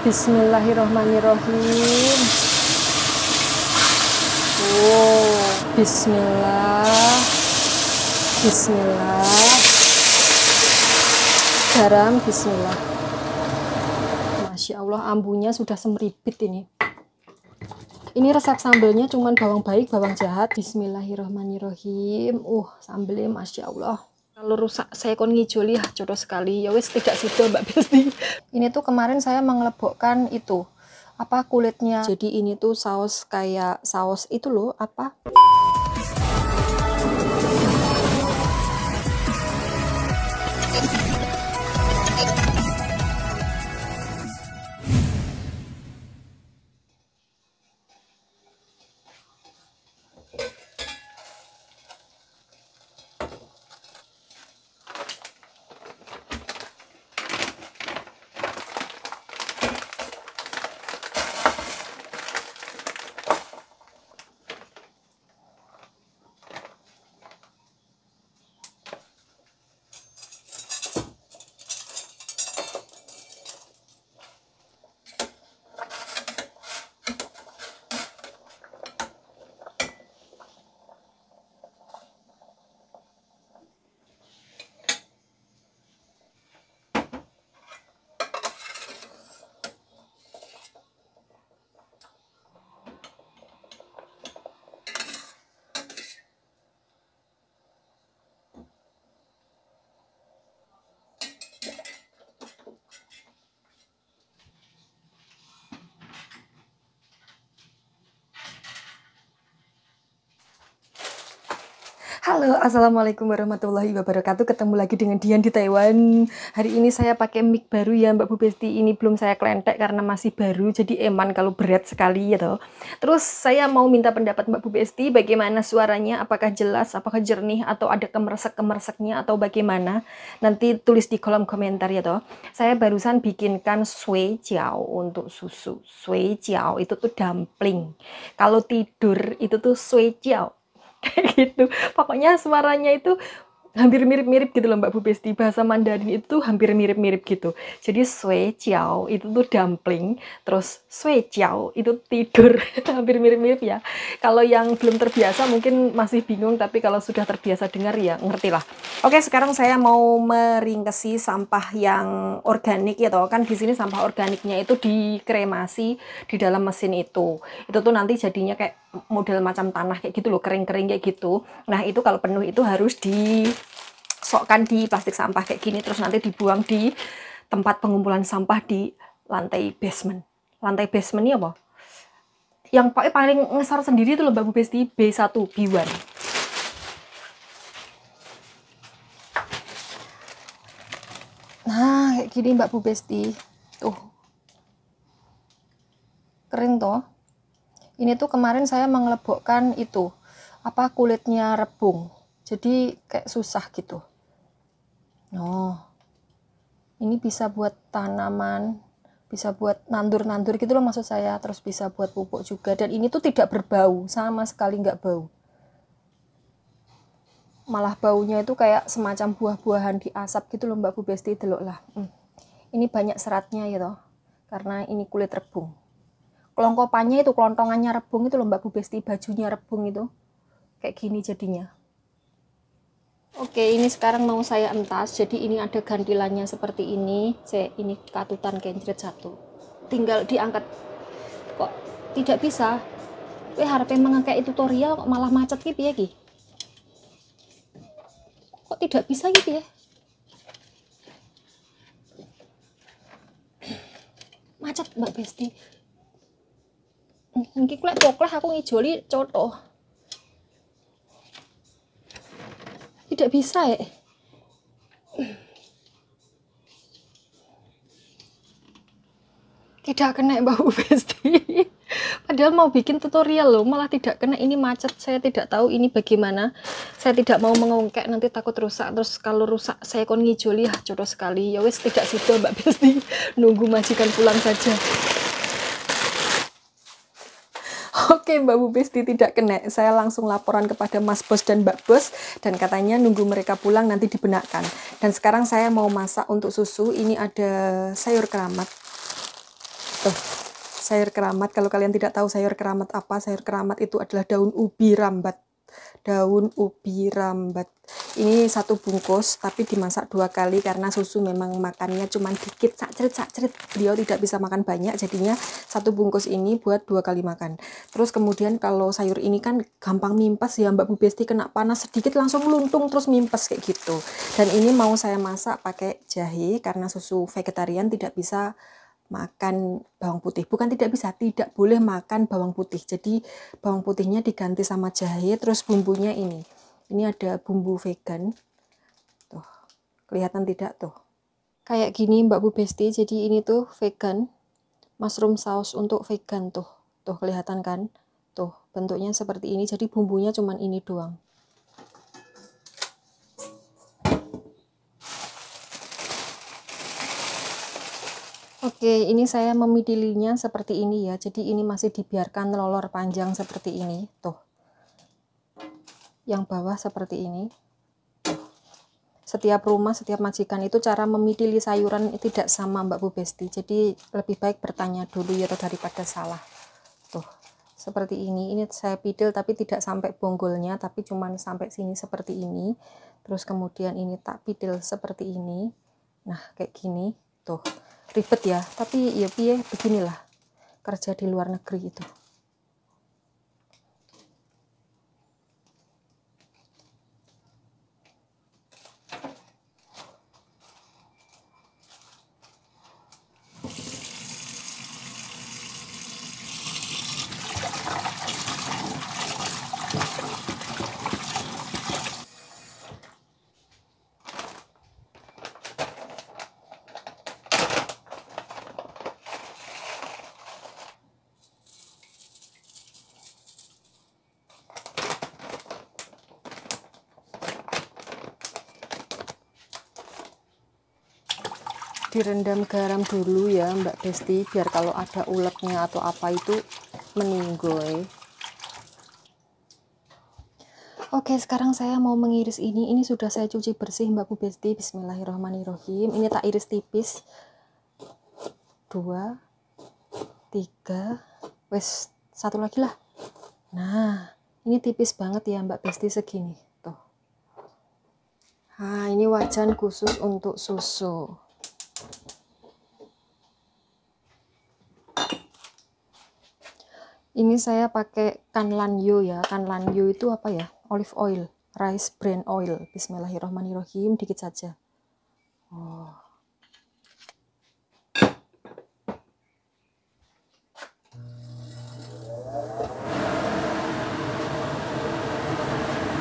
Bismillahirrahmanirrahim. Oh, bismillah. Bismillah. Garam, bismillah. Masya Allah, ambunya sudah semeribit ini. Ini resep sambelnya cuman bawang baik, bawang jahat. Bismillahirrahmanirrahim. Sambelnya Masya Allah. Kalau rusak saya kon ngijoli ya jodoh sekali. Ya wis tidak sido Mbak Besti. Ini tuh kemarin saya mengelebokkan itu apa kulitnya. Jadi ini tuh saus kayak saus itu loh apa? Halo, assalamualaikum warahmatullahi wabarakatuh. Ketemu lagi dengan Dian di Taiwan. Hari ini saya pakai mic baru ya Mbak Bu Besti. Ini belum saya klentek karena masih baru, jadi eman kalau berat sekali ya toh. Terus saya mau minta pendapat Mbak Bu Besti, bagaimana suaranya? Apakah jelas, apakah jernih, atau ada kemeresek-kemereseknya, atau bagaimana? Nanti tulis di kolom komentar ya toh. Saya barusan bikinkan sui jiao untuk susu. Sui jiao itu tuh dumpling. Kalau tidur itu tuh sui jiao. Kayak gitu, pokoknya suaranya itu hampir mirip-mirip gitu loh Mbak Bu Besti. Bahasa Mandarin itu hampir mirip-mirip gitu. Jadi sui jiao itu tuh dumpling, terus sui jiao itu tidur. Hampir mirip-mirip ya. Kalau yang belum terbiasa mungkin masih bingung, tapi kalau sudah terbiasa dengar ya ngerti lah. Oke, sekarang saya mau meringkesi sampah yang organik ya toh. Kan di sini sampah organiknya itu dikremasi di dalam mesin itu. Itu tuh nanti jadinya kayak model macam tanah kayak gitu loh, kering-kering kayak gitu. Nah, itu kalau penuh itu harus disokkan di plastik sampah kayak gini, terus nanti dibuang di tempat pengumpulan sampah di lantai basement. Lantai basement ini apa? Yang paling ngesar sendiri itu loh Mbak Bu Besti, B1, B1. Nah, kayak gini Mbak Bu Besti. Tuh. Kering toh. Ini tuh kemarin saya mengelebokkan itu apa kulitnya rebung. Jadi kayak susah gitu. Oh. Ini bisa buat tanaman, bisa buat nandur-nandur gitu loh maksud saya, terus bisa buat pupuk juga, dan ini tuh tidak berbau, sama sekali nggak bau. Malah baunya itu kayak semacam buah-buahan diasap gitu loh Mbak Bu Besti, delok lah. Ini banyak seratnya gitu, karena ini kulit rebung. Kelongkopannya itu, kelontongannya rebung itu loh Mbak Bu Besti, bajunya rebung itu. Kayak gini jadinya. Oke, ini sekarang mau saya entas. Jadi ini ada gantilannya seperti ini. Ini katutan kencret satu. Tinggal diangkat. Kok tidak bisa? Harapnya mengangkat tutorial kok malah macet gitu ya, Ki? Kok tidak bisa gitu ya? Macet Mbak Besti. Iki kulek pokleh aku ngijoli coto. Tidak bisa ya. Tidak kena Mbak Bu Besti. Padahal mau bikin tutorial loh, malah tidak kena. Ini macet, saya tidak tahu ini bagaimana. Saya tidak mau mengungkek, nanti takut rusak. Terus kalau rusak saya kon ngijoli ya jodoh sekali. Ya wis tidak sido Mbak Besti. Nunggu majikan pulang saja. Oke Mbak Bu Besti tidak kena. Saya langsung laporan kepada Mas Bos dan Mbak Bos, dan katanya nunggu mereka pulang nanti dibenakkan. Dan sekarang saya mau masak untuk susu. Ini ada sayur keramat. Tuh, sayur keramat. Kalau kalian tidak tahu sayur keramat apa, sayur keramat itu adalah daun ubi rambat. Daun ubi rambat. Ini 1 bungkus tapi dimasak 2 kali karena susu memang makannya cuman dikit, sakcrit. Beliau tidak bisa makan banyak, jadinya 1 bungkus ini buat 2 kali makan. Terus kemudian kalau sayur ini kan gampang mimpes ya Mbak Bu Besti, kena panas sedikit langsung luntung terus mimpes kayak gitu. Dan ini mau saya masak pakai jahe karena susu vegetarian tidak bisa makan bawang putih. Bukan tidak bisa, tidak boleh makan bawang putih. Jadi bawang putihnya diganti sama jahe, terus bumbunya ini. Ini ada bumbu vegan. Tuh, kelihatan tidak tuh? Kayak gini Mbak Bu Besti, jadi ini tuh vegan. Mushroom sauce untuk vegan tuh. Tuh kelihatan kan? Tuh, bentuknya seperti ini. Jadi bumbunya cuman ini doang. Oke, ini saya memidilinya seperti ini ya. Jadi ini masih dibiarkan lolor panjang seperti ini. Tuh. Yang bawah seperti ini. Tuh. Setiap rumah, setiap majikan itu cara memidili sayuran tidak sama Mbak Bu Besti. Jadi lebih baik bertanya dulu ya daripada salah. Tuh. Seperti ini. Ini saya pidil tapi tidak sampai bonggolnya, tapi cuman sampai sini seperti ini. Terus kemudian ini tak pidil seperti ini. Nah, kayak gini. Tuh. Ribet ya, tapi ya piye beginilah kerja di luar negeri itu. Direndam garam dulu ya Mbak Besti, biar kalau ada uletnya atau apa itu meninggoy. Oke, sekarang saya mau mengiris ini. Ini sudah saya cuci bersih Mbak Bu Besti. Bismillahirrahmanirrahim. Ini tak iris tipis. 2, 3, wes 1 lagi lah. Nah, ini tipis banget ya Mbak Besti, segini. Tuh. Nah, ini wajan khusus untuk susu. Ini saya pakai Kanlanyo ya. Kanlanyo itu apa ya? Olive oil, rice bran oil. Bismillahirrahmanirrahim, dikit saja. Oh.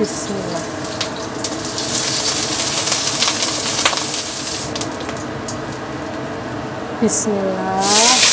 Bismillah. Bismillah.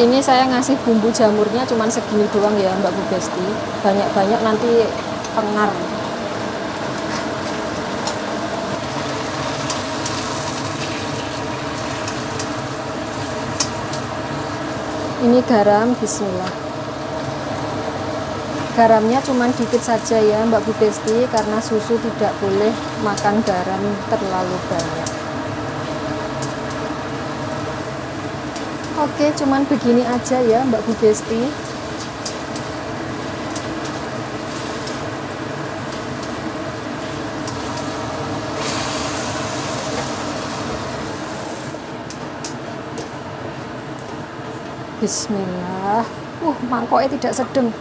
Ini saya ngasih bumbu jamurnya cuman segini doang ya Mbak Bu Besti. Banyak-banyak nanti pengar. Ini garam, bismillah. Garamnya cuman dikit saja ya Mbak Bu Besti, karena susu tidak boleh makan garam terlalu banyak. Oke, cuman begini aja ya Mbak Bu Besti. Bismillah. Mangkoknya tidak sedeng.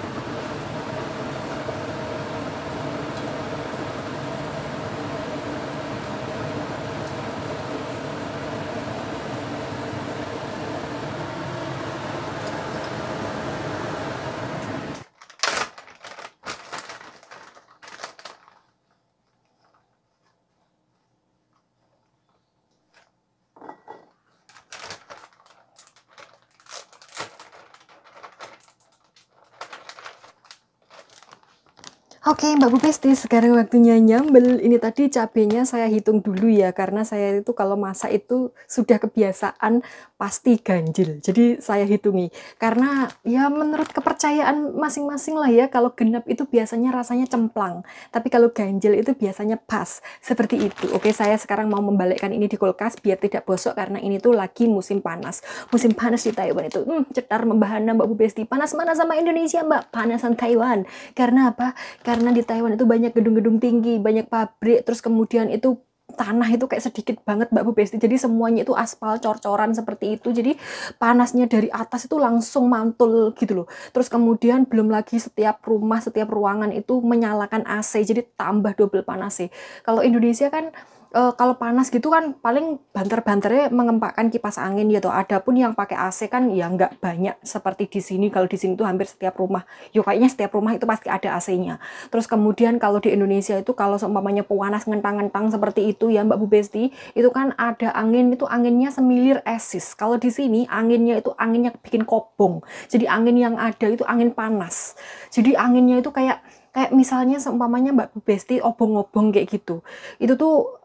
Oke, Mbak Bu Besti, sekarang waktunya nyambel. Ini tadi cabenya saya hitung dulu ya, karena saya itu kalau masak itu sudah kebiasaan pasti ganjil. Jadi saya hitungi. Karena ya menurut kepercayaan masing-masing lah ya, kalau genap itu biasanya rasanya cemplang. Tapi kalau ganjil itu biasanya pas. Seperti itu. Oke, saya sekarang mau membalikkan ini di kulkas biar tidak bosok karena ini tuh lagi musim panas. Musim panas di Taiwan itu cetar membahana Mbak Bu Besti. Panas mana sama Indonesia, Mbak? Panasan Taiwan. Karena apa? Karena di Taiwan itu banyak gedung-gedung tinggi, banyak pabrik, terus kemudian itu tanah itu kayak sedikit banget Mbak Bu Besti, jadi semuanya itu aspal cor-coran seperti itu, jadi panasnya dari atas itu langsung mantul gitu loh. Terus kemudian belum lagi setiap rumah, setiap ruangan itu menyalakan AC, jadi tambah double panas sih. Kalau Indonesia kan kalau panas gitu kan paling banter-banternya mengempakkan kipas angin ya toh. Adapun yang pakai AC kan ya nggak banyak seperti di sini. Kalau di sini tuh hampir setiap rumah, yuk kayaknya setiap rumah itu pasti ada AC-nya. Terus kemudian kalau di Indonesia itu kalau seumpamanya panas ngentang-ngentang seperti itu ya Mbak Bu Besti, itu kan ada angin, itu anginnya semilir esis. Kalau di sini anginnya itu anginnya bikin kobong. Jadi angin yang ada itu angin panas. Jadi anginnya itu kayak misalnya seumpamanya Mbak Bu Besti obong-obong kayak gitu. Itu tuh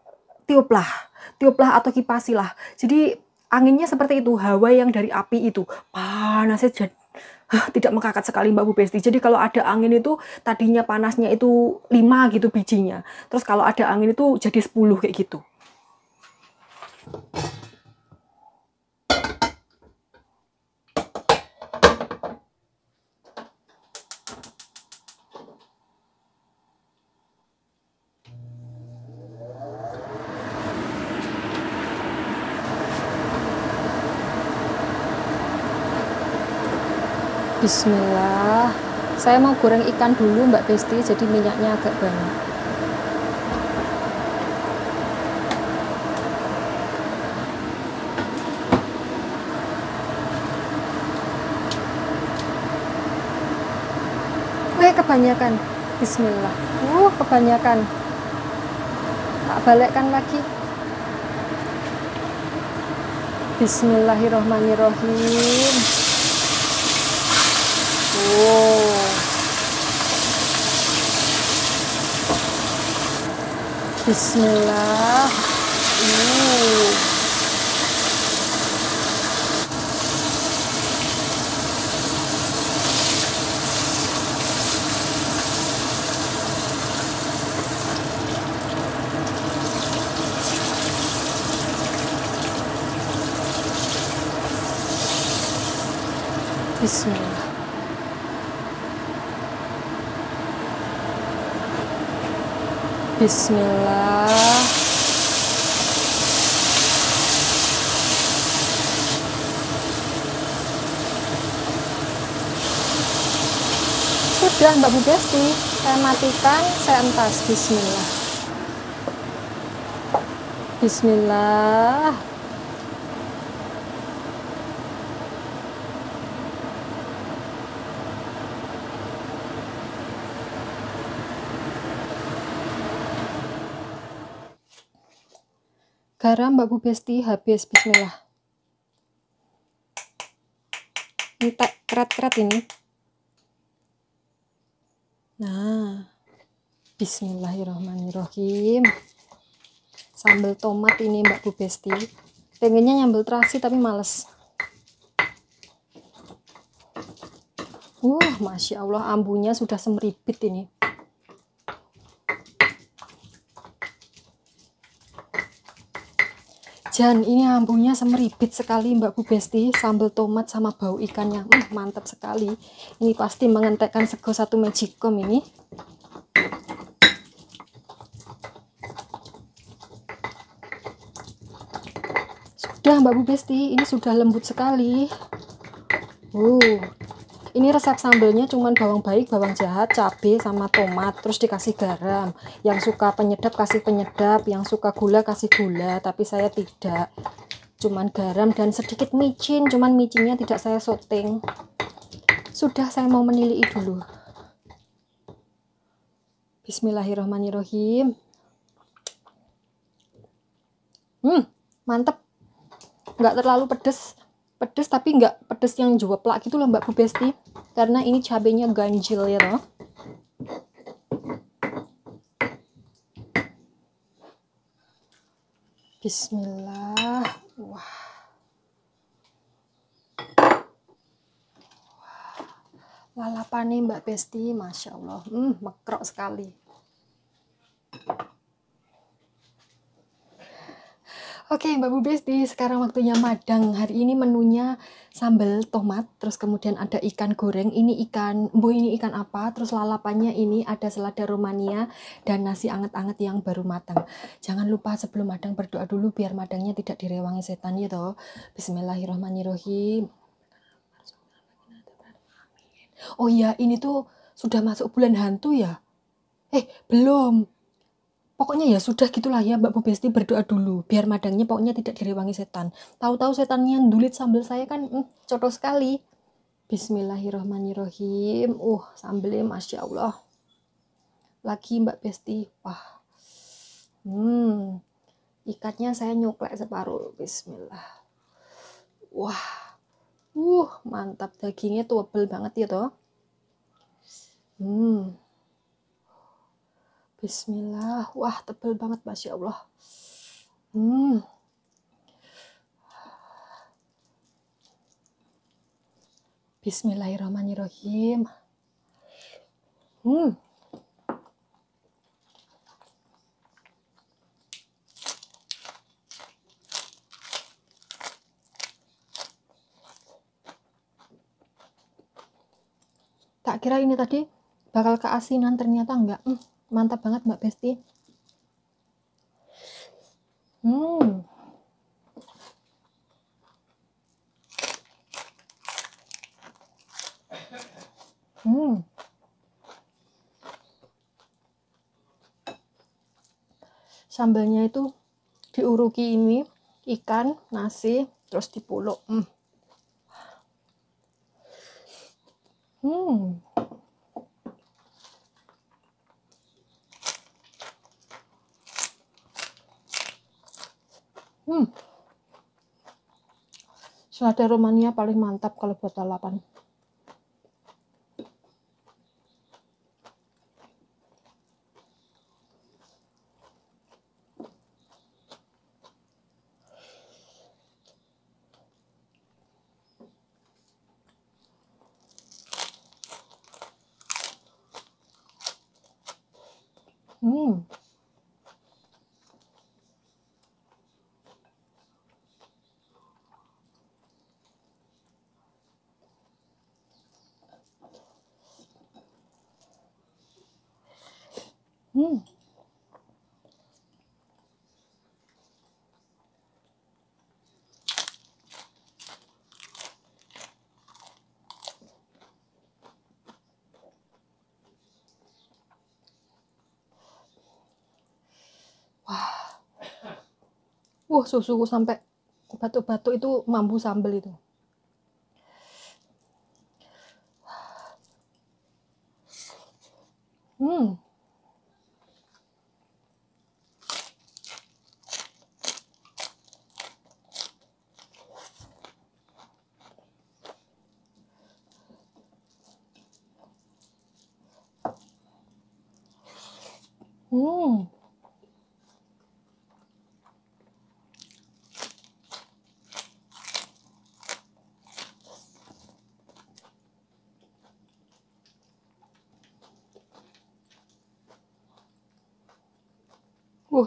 tiuplah, tiuplah atau kipasilah. Jadi anginnya seperti itu, hawa yang dari api itu panasnya jadi tidak mengangkat sekali Mbak Bu Besti. Jadi kalau ada angin itu tadinya panasnya itu 5 gitu bijinya. Terus kalau ada angin itu jadi 10 kayak gitu. Bismillah. Saya mau goreng ikan dulu Mbak Besti, jadi minyaknya agak banyak. Kebanyakan. Bismillah. Kebanyakan. Tak balikkan lagi. Bismillahirrahmanirrahim. Bismillah. Bismillah. Bismillah. Sudah Mbak Bu Besti, saya matikan, saya entas. Bismillah. Bismillah. Garam Mbak Bu Besti habis. Bismillah. Ini keret-keret ini. Nah, bismillahirrahmanirrahim. Sambal tomat ini Mbak Bu Besti. Pengennya nyambel terasi tapi males. Masya Allah, ambunya sudah semeribit ini. Jan, ini ambunya semeribit sekali Mbak Bu Besti. Sambal tomat sama bau ikannya mantap sekali. Ini pasti mengentekkan sego 1 magicom ini. Sudah Mbak Bu Besti, ini sudah lembut sekali. Ini resep sambelnya cuman bawang baik, bawang jahat, cabai sama tomat, terus dikasih garam. Yang suka penyedap kasih penyedap, yang suka gula kasih gula, tapi saya tidak. Cuman garam dan sedikit micin, cuman micinnya tidak saya syuting. Sudah, saya mau menilai dulu. Bismillahirrahmanirrahim. Mantep. Nggak terlalu pedes. Pedes tapi nggak pedes yang jeweplak gitu loh Mbak Bu Besti, karena ini cabenya ganjil ya toh. Bismillah. Wah. Lalapane Mbak Besti, Masya Allah. Mekrok sekali. Oke, Mbak Bu Besti, sekarang waktunya madang. Hari ini menunya sambal tomat, terus kemudian ada ikan goreng. Ini ikan apa? Terus lalapannya ini ada selada Romania dan nasi anget-anget yang baru matang. Jangan lupa sebelum madang berdoa dulu biar madangnya tidak direwangi setan ya toh. Bismillahirrahmanirrahim. Oh iya, ini tuh sudah masuk bulan hantu ya? Belum. Pokoknya ya sudah gitulah ya Mbak Bu Besti, berdoa dulu biar madangnya pokoknya tidak direwangi setan. Tahu-tahu setannya ndulit sambal saya kan cotos sekali. Bismillahirrahmanirrahim. Sambelnya Masya Allah. Lagi Mbak Besti. Wah. Ikannya saya nyuklek separuh. Bismillah. Wah. Mantap, dagingnya tebel banget ya toh. Bismillah. Wah, tebel banget Masya Allah. Bismillahirrahmanirrahim. Tak kira ini tadi bakal keasinan, ternyata enggak. Mantap banget Mbak Besti. Sambalnya itu diuruki ini ikan, nasi, terus dipuluk. Selada Romania paling mantap kalau buat lalapan. Susuku sampai batuk-batuk itu mampu sambal itu.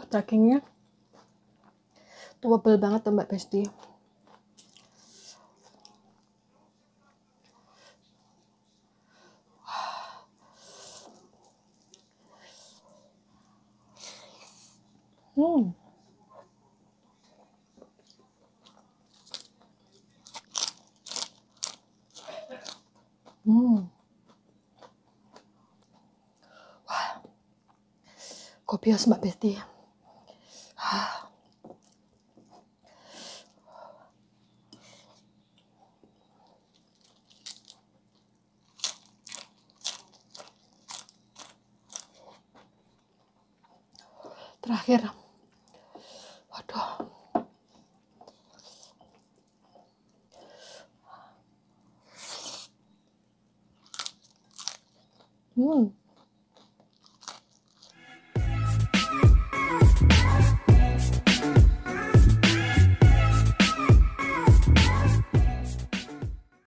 Dagingnya tebel banget tuh Mbak Besti. Kopios Mbak Besti. Terakhir, waduh,